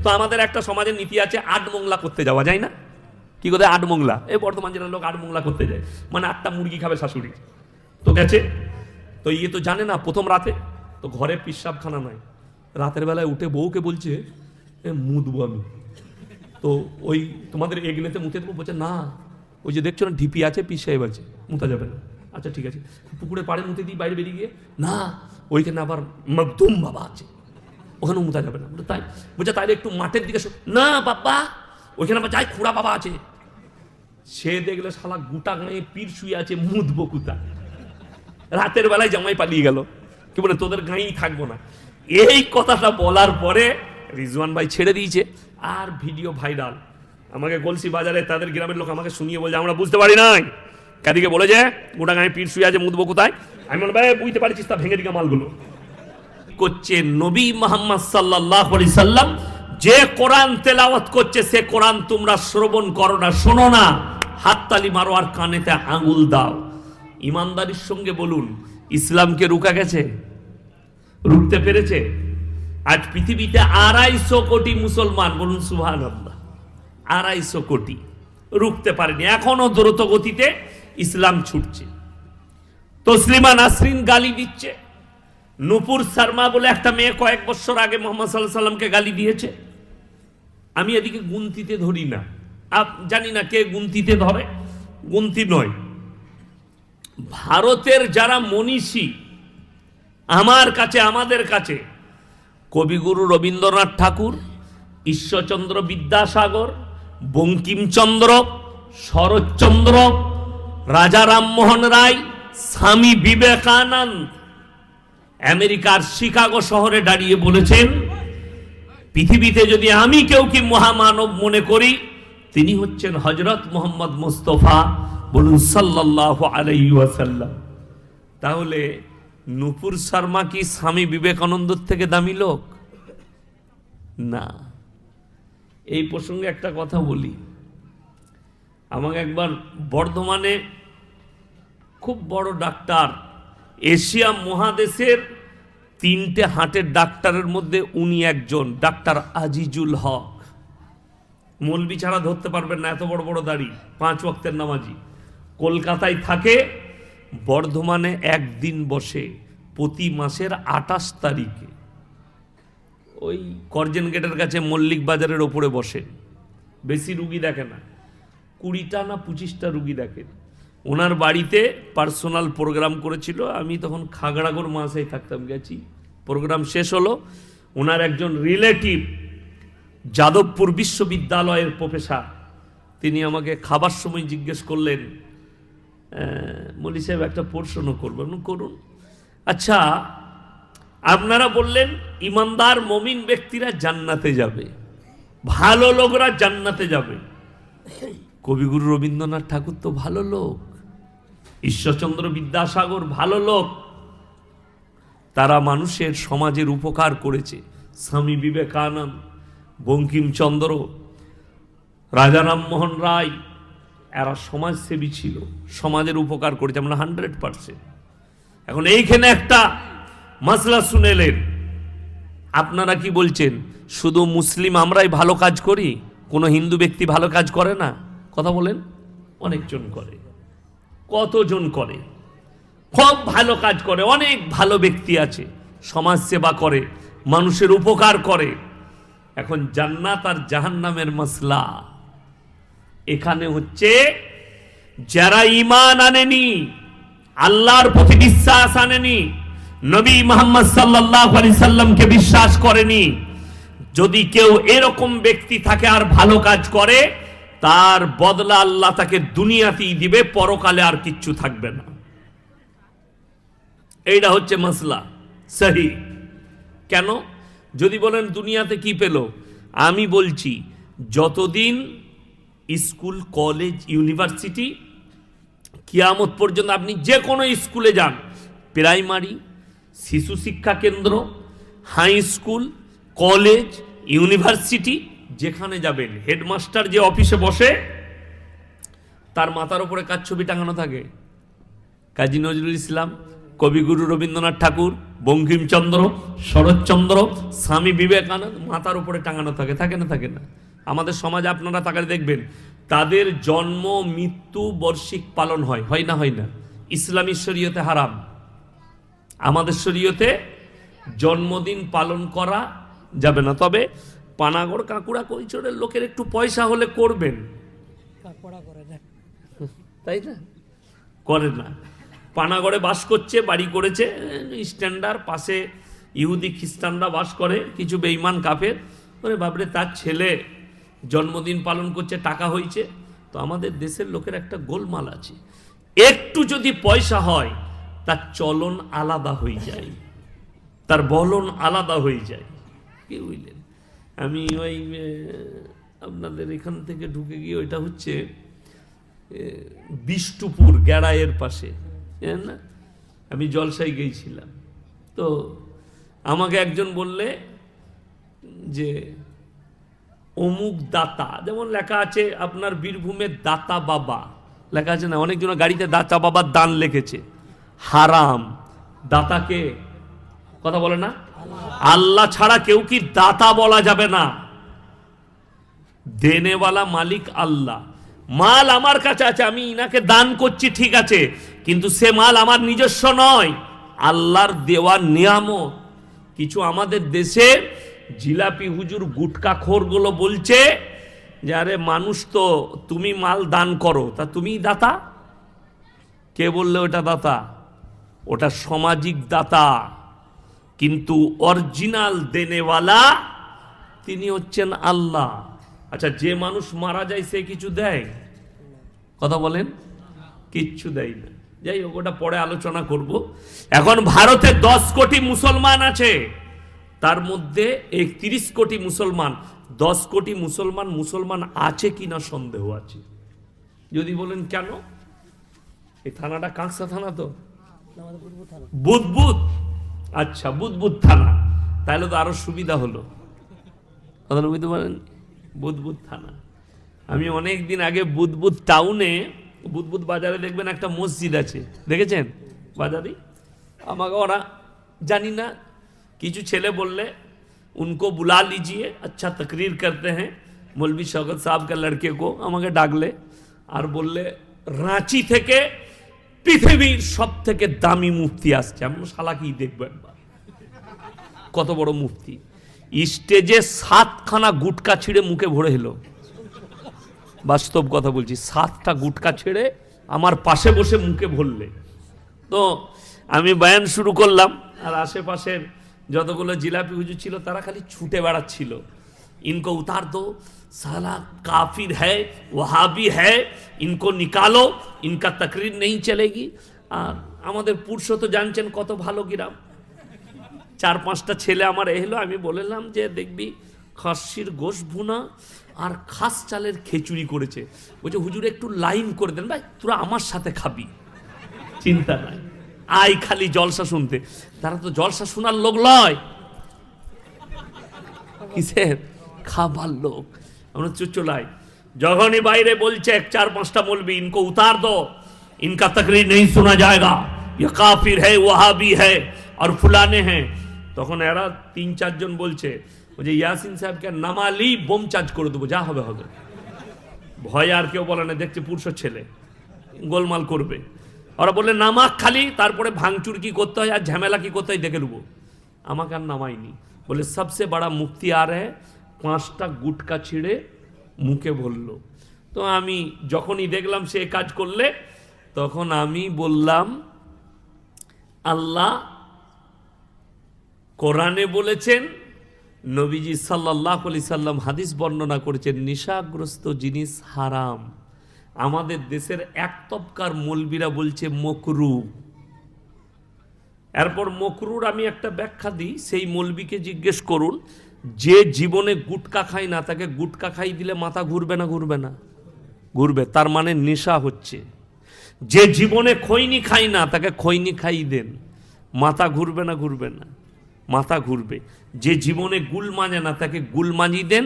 তো আমাদের একটা সমাজের নীতি আছে, আট মোংলা করতে যাওয়া যায় না? কি করে আট মোংলা? এই বর্তমান জেলার লোক আট মোংলা করতে যায়, মানে 8টা মুরগি খাবে শাশুড়ি। তো গেছে, তো ইয়ে তো জানে না, প্রথম রাতে তো ঘরে পিসাবখানা নাই, রাতের বেলায় উঠে বউকে বলছে মুদবো আমি, তো ওই তোমাদের এগনেতে মুতে দেবো। বলছে না, ওই যে দেখছো না ঢিপি আছে, পিসাই বলছে মুতা যাবে না। আচ্ছা ঠিক আছে, পুকুরে পাড়ে মুতে দিই বাইরে বেরিয়ে গিয়ে। না, ওইখানে আবার মকদুম বাবা আছে, ওখানেও মুতা যাবে না। তাই বলছে তাইলে একটু মাঠের দিকে। না বাবা, ওইখানে আবার যাই খুড়া বাবা আছে। সে দেখলে শালা গোটা গায়ে পীর শুয়ে আছে, মুদবো কুতা। রাতের বেলায় জামাই পালিয়ে গেল, কি বলে তোদের গাঁয়েই থাকবো না। এই কথাটা বলার পরে রিজওয়ান ভাই ছেড়ে দিয়েছে, আর ভিডিও ভাইরাল। আমাকে গলসি বাজারে তাদের গ্রামের লোক আমাকে শুনিয়ে বলছে আমরা বুঝতে পারি নাই, কাদিকে বলে যে গোটা গায়ে পীর শুয়ে আছে, মুদবো কোথায়। আমি বলবো ভাই বুঝতে পারছিস, তা ভেঙে দিকে মালগুলো করছে। নবী মুহাম্মদ সাল্লাল্লাহু আলাইহি সাল্লাম যে কোরআন তেলাওয়াত করছে, সে কোরআন তোমরা শ্রবণ করো না, শোনো না, হাততালি মারো আর কানেতে আঙুল দাও। ইমানদারির সঙ্গে বলুন, ইসলামকে রুকা গেছে? রুখতে পেরেছে? আজ পৃথিবীতে 250 কোটি মুসলমান, বলুন সুবহানাল্লাহ, 250 কোটি, রুখতে পারেনি। এখনো দ্রুত গতিতে ইসলাম ছুটছে। তসলিমা নাসরিন গালি দিচ্ছে। নূপুর শর্মা বলে একটা মেয়ে কয়েক বছর আগে মুহাম্মদ সাল্লাল্লাহু আলাইহি সাল্লামকে গালি দিয়েছে। আমি এদিকে গুনতিতে ধরি না, জানি না কে গুনতিতে ধরে, গুনতি নয়। ভারতের যারা মনীষী আমার কাছে, আমাদের কাছে, কবিগুরু রবীন্দ্রনাথ ঠাকুর, ঈশ্বরচন্দ্র বিদ্যাসাগর, বঙ্কিমচন্দ্র, শরৎচন্দ্র, রাজা রামমোহন রায়, স্বামী বিবেকানন্দ আমেরিকার শিকাগো শহরে দাঁড়িয়ে বলেছেন, পৃথিবীতে যদি আমি কেউ কি মহামানব মনে করি, তিনি হচ্ছেন হযরত মুহাম্মদ মুস্তাফা, বলুন সাল্লাল্লাহু আলাইহি ওয়াসাল্লাম। তাহলে নূপুর শর্মা কি স্বামী বিবেকানন্দের থেকে দামি লোক? না। এই প্রসঙ্গে একটা কথা বলি। আমাকে একবার বর্ধমানে খুব বড় ডাক্তার, এশিয়া মহাদেশের 3টে হার্টের ডাক্তারের মধ্যে উনি একজন, ডাক্তার আজিজুল হক। মৌলবি ছাড়া ধরতে পারবেন না, এত বড় বড় দাড়ি, 5 ওয়াক্তের নামাজি। কলকাতায় থাকে, বর্ধমানে একদিন বসে প্রতি মাসের 28 তারিখে, ওই করজেন গেটের কাছে মল্লিক বাজারের ওপরে বসেন। বেশি রুগী দেখে না, 20টা না 25টা রুগী দেখেন। ওনার বাড়িতে পার্সোনাল প্রোগ্রাম করেছিল, আমি তখন খাগড়াগড় মাসেই থাকতাম, গেছি। প্রোগ্রাম শেষ হলো, ওনার একজন রিলেটিভ যাদবপুর বিশ্ববিদ্যালয়ের প্রফেসর, তিনি আমাকে খাবার সময় জিজ্ঞেস করলেন, মৌলী সাহেব একটা প্রশ্ন করবেন? করুন। আচ্ছা, আপনারা বললেন ইমানদার মমিন ব্যক্তিরা জান্নাতে যাবে, ভালো লোকরা জান্নাতে যাবে। কবিগুরু রবীন্দ্রনাথ ঠাকুর তো ভালো লোক, ঈশ্বরচন্দ্র বিদ্যাসাগর ভালো লোক, তারা মানুষের সমাজের উপকার করেছে। স্বামী বিবেকানন্দ, বঙ্কিমচন্দ্র, রাজা রামমোহন রায়, এরা সমাজসেবী ছিল, সমাজের উপকার করেছে, আমরা 100%। এখন এইখানে একটা মাসলা শুনেলেন, আপনারা কি বলছেন শুধু মুসলিম আমরাই ভালো কাজ করি, কোনো হিন্দু ব্যক্তি ভালো কাজ করে না? কথা বলেন। অনেকজন করে, কতজন করে, খুব ভালো কাজ করে, অনেক ভালো ব্যক্তি আছে, সমাজ সেবা করে, মানুষের উপকার করে। এখন জান্নাত আর জাহান্নামের মাসলা এখানে হচ্ছে, যারা ঈমান আনেনি, আল্লাহর প্রতি বিশ্বাস আনেনি, নবী মুহাম্মদ সাল্লাল্লাহু আলাইহি সাল্লামকে বিশ্বাস করেনি, যদি কেউ এরকম ব্যক্তি থাকে আর ভালো কাজ করে, তার বদলা আল্লাহ তাকে দুনিয়াতেই দিবে, পরকালে আর কিচ্ছু থাকবে না। এইটা হচ্ছে মাসলা সহি। কেন? যদি বলেন দুনিয়াতে কি পেল, আমি বলছি যতদিন স্কুল, কলেজ, ইউনিভার্সিটি, কিয়ামত পর্যন্ত আপনি যে কোনো স্কুলে যান, প্রাইমারি, শিশু শিক্ষা কেন্দ্র, হাই স্কুল, কলেজ, ইউনিভার্সিটি, যেখানে যাবেন, হেডমাস্টার যে অফিসে বসে, তার মাথার উপরে কার ছবি টাঙানো থাকে? কাজী নজরুল ইসলাম, কবিগুরু রবীন্দ্রনাথ ঠাকুর, বঙ্কিমচন্দ্র, শরৎচন্দ্র, স্বামী বিবেকানন্দ মাথার উপরে টাঙানো থাকে, থাকে না? থাকে না? আমাদের সমাজে আপনারা তাকালে দেখবেন তাদের জন্ম মৃত্যু বার্ষিক পালন হয়, হয় না? হয় না? ইসলামী শরীয়তে হারাম। আমাদের শরীয়তে জন্মদিন পালন করা যাবে না। তবে পানাগড় কাকুড়া কৈচরের লোকের একটু পয়সা হলে করবেন, তাই না? করে না। পানাগড়ে বাস করছে, বাড়ি করেছে, স্ট্যান্ডার্ড পাশে ইহুদি খ্রিস্টানরা বাস করে, কিছু বেঈমান কাফের, ওরে বাবরে তার ছেলে জন্মদিন পালন করছে, টাকা হয়েছে। তো আমাদের দেশের লোকের একটা গোলমাল আছে, একটু যদি পয়সা হয় তার চলন আলাদা হয়ে যায়, তার বলন আলাদা হয়ে যায়। কি বুঝলেন? আমি ওই আপনাদের এখান থেকে ঢুকে গিয়ে, ওইটা হচ্ছে বিষ্টুপুর গ্যারাইয়ের পাশে, জানেন না? আমি জলসায় গিয়েছিলাম, তো আমাকে একজন বললে যে অমুক দাতা, যেমন লেখা আছে আপনার বীরভূমের দাতা বাবা লেখা আছে না? অনেকজন গাড়িতে দাতা বাবার দান লিখেছে, হারাম। দাতাকে কথা বলে না, আল্লাহ ছাড়া কেউ কি দাতা বলা যাবে না। দেনেওয়ালা মালিক আল্লাহ। মাল আমার কাছে আছে, আমি ইনাকে দান করছি, ঠিক আছে, কিন্তু সে মাল আমার নিজস্ব নয়, আল্লাহর দেওয়া নিয়ামত। কিছু আমাদের দেশে জিলাপি হুজুর গুটকাখোরগুলো বলছে যে আরে মানুষ তো তুমি মাল দান করো, তা তুমিই দাতা। কে বললে ওটা দাতা? ওটা সামাজিক দাতা, কিন্তু অরিজিনাল দেনেওয়ালা তিনি হচ্ছেন আল্লাহ। আচ্ছা, যে মানুষ মারা যায় সে কিছু দেয়? কথা বলেন, কিচ্ছু দেয় না। যাই হোক, ওটা পরে আলোচনা করব। এখন ভারতে 10 কোটি মুসলমান আছে, তার মধ্যে 31 কোটি মুসলমান। 10 কোটি মুসলমান আছে কিনা সন্দেহ আছে। যদি বলেন কেন? এই থানাটা কাঁকসা থানা তো, বুদবুদ। আচ্ছা, বুদবুদ থানা, তাহলে তো আরো সুবিধা হলো। কথা বুঝতে পারেন? বুদবুদ থানা। আমি অনেক দিন আগে বুদবুদ টাউনে, বুদবুদ বাজারে দেখবেন একটা মসজিদ আছে, দেখেছেন বাজারে? আমাকে ওরা জানি না কিছু ছেলে বললে উनको बुला लीजिए, अच्छा तकरीर करते हैं मौलवी शौकत साहब का लड़के को। আমাকে ডাকলে আর বললে রাঁচি থেকে পৃথিবীর সব থেকে দামি মুফতি আসছে। আমি শালা কি দেখবেন, কত বড় মুফতি, স্টেজে 7খানা গুটকা ছিঁড়ে মুখে ভরে এলো। বাস্তব কথা বলছি, 7টা গুটকা ছেড়ে আমার পাশে বসে মুখে ভরলে। তো আমি বয়ান শুরু করলাম, আর আশেপাশের যতগুলো জিলাপি হুজুর ছিল তারা খালি ছুটে বেড়াচ্ছিল, ইনকো উতার দো, সালা কাফির হ্যায়, ওয়াহাবি হ্যায়, ইনকো নিকালো, ইনকা তকরির নেই চলেগি। আর আমাদের পুরুষ তো জানছেন কত ভালো গ্রাম। 4-5টা ছেলে আমার এলো, আমি বললাম যে দেখবি খাসির গোশ ভুনা আর খাস চালের খিচুড়ি করেছে। বলছে হুজুর একটু লাইন করে দেন, ভাই তোরা আমার সাথে খাবি, চিন্তা নাই, আই খালি জলসা শুনতে। তারা তো জলসা শোনার লোক নয়, কিসের খাবার লোক। আমরা চুচলাই যখনই বাইরে বলছে 4-5টা মৌলবি, ইনকো উতার দো, ইনকা তকরির নেই শোনা যায়গা, ये काफिर है, वहाबी है और फुलाने हैं, তখন এরা 3-4 জন বলছে যে ইয়াসিন সাহেবকে নামালি বোম চার্জ করে দেবো, যা হবে হবে। ভয় আর কেউ বলে না, দেখছে পুরুষ ছেলে গোলমাল করবে। ওরা বললে নামাক খালি, তারপরে ভাঙচুর কি করতে হয় আর ঝামেলা কি করতে হয় দেখে নেবো। আমাকে আর নামাইনি, বলে সবসে বড় মুফতি আর হ্যাঁ, 5টা গুটকা ছিঁড়ে মুখে বলল। তো আমি যখনই দেখলাম সে কাজ করলে, তখন আমি বললাম আল্লাহ কোরআনে বলেছেন, নবীজি সাল্লাল্লাহু আলাইহি সাল্লাম হাদিস বর্ণনা করেছেন, নেশাগ্রস্ত জিনিস হারাম। আমাদের দেশের এক তবকার মৌলবীরা বলছে মকরু। এরপর মকরুর আমি একটা ব্যাখ্যা দিই, সেই মৌলবীকে জিজ্ঞেস করুন, যে জীবনে গুটকা খায় না তাকে গুটকা খাই দিলে মাথা ঘুরবে না? ঘুরবে না? ঘুরবে, তার মানে নেশা হচ্ছে। যে জীবনে খৈনি খায় না তাকে খৈনি খাই দেন, মাথা ঘুরবে না? ঘুরবে না? মাথা ঘুরবে। যে জীবনে গুল মাজে না তাকে গুল মাজি দেন,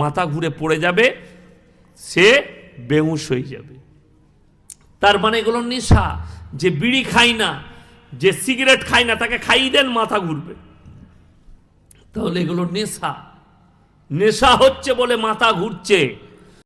মাথা ঘুরে পড়ে যাবে, সে বেহুশ হয়ে যাবে। তার মানে এগুলো নেশা। যে বিড়ি খায় না যে সিগারেট খায় না তাকে খাইয়ে দেন, মাথা ঘুরবে। তাহলে এগুলো নেশা। নেশা হচ্ছে বলে মাথা ঘুরছে।